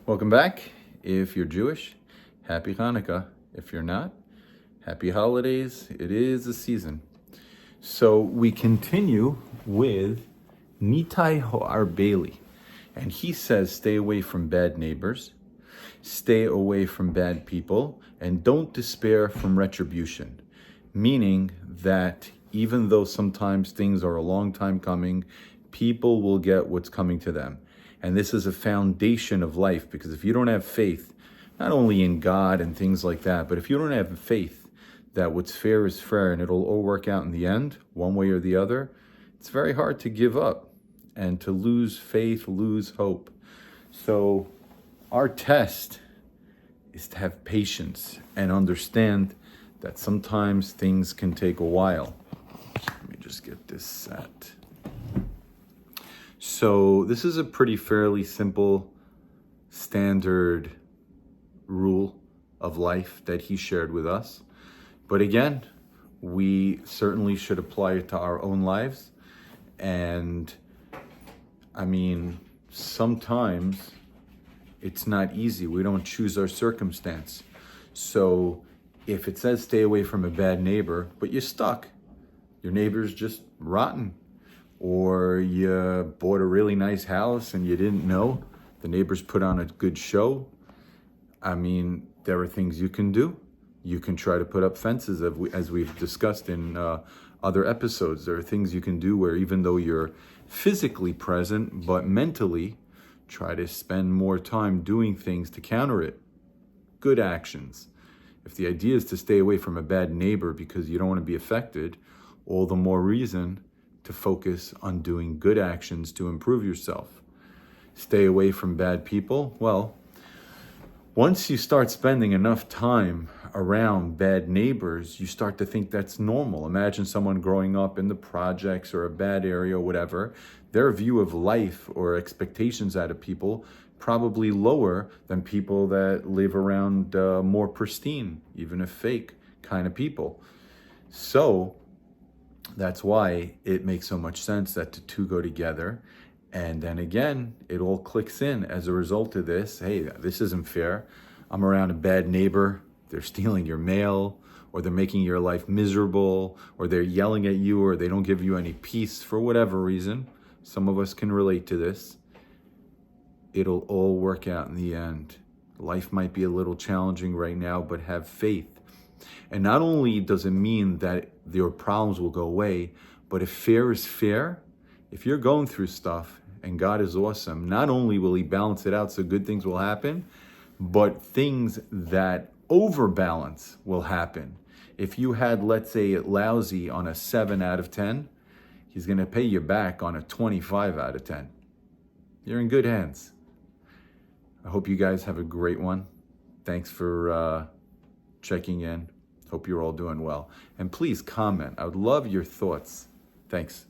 Welcome back. If you're Jewish, happy Hanukkah. If you're not, happy holidays. It is a season. So we continue with Nitai Ho'arbeli. And he says, stay away from bad neighbors, stay away from bad people, and don't despair from retribution. Meaning that even though sometimes things are a long time coming, people will get what's coming to them. And this is a foundation of life, because if you don't have faith, not only in God and things like that, but if you don't have faith that what's fair is fair and it'll all work out in the end, one way or the other, it's very hard to give up and to lose faith, lose hope. So our test is to have patience and understand that sometimes things can take a while. Let me just get this set. So this is a pretty fairly simple, standard rule of life that he shared with us. But again, we certainly should apply it to our own lives. And I mean, sometimes it's not easy. We don't choose our circumstance. So if it says stay away from a bad neighbor, but you're stuck, your neighbor's just rotten, or you bought a really nice house and you didn't know, the neighbors put on a good show. I mean, there are things you can do. You can try to put up fences, as we've discussed in other episodes. There are things you can do where even though you're physically present, but mentally, try to spend more time doing things to counter it. Good actions. If the idea is to stay away from a bad neighbor because you don't want to be affected, all the more reason to focus on doing good actions to improve yourself. Stay away from bad people. Well, once you start spending enough time around bad neighbors, you start to think that's normal. Imagine someone growing up in the projects or a bad area or whatever. Their view of life or expectations out of people probably lower than people that live around more pristine, even if fake, kind of people. So that's why it makes so much sense that the two go together. And then again, it all clicks in as a result of this. Hey, this isn't fair. I'm around a bad neighbor. They're stealing your mail, or they're making your life miserable, or they're yelling at you, or they don't give you any peace for whatever reason. Some of us can relate to this. It'll all work out in the end. Life might be a little challenging right now, but have faith. And not only does it mean that your problems will go away, but if fair is fair, if you're going through stuff and God is awesome, not only will he balance it out so good things will happen, but things that overbalance will happen. If you had, let's say, lousy on a 7 out of 10, he's going to pay you back on a 25 out of 10. You're in good hands. I hope you guys have a great one. Thanks for checking in. Hope you're all doing well. And please comment. I would love your thoughts. Thanks.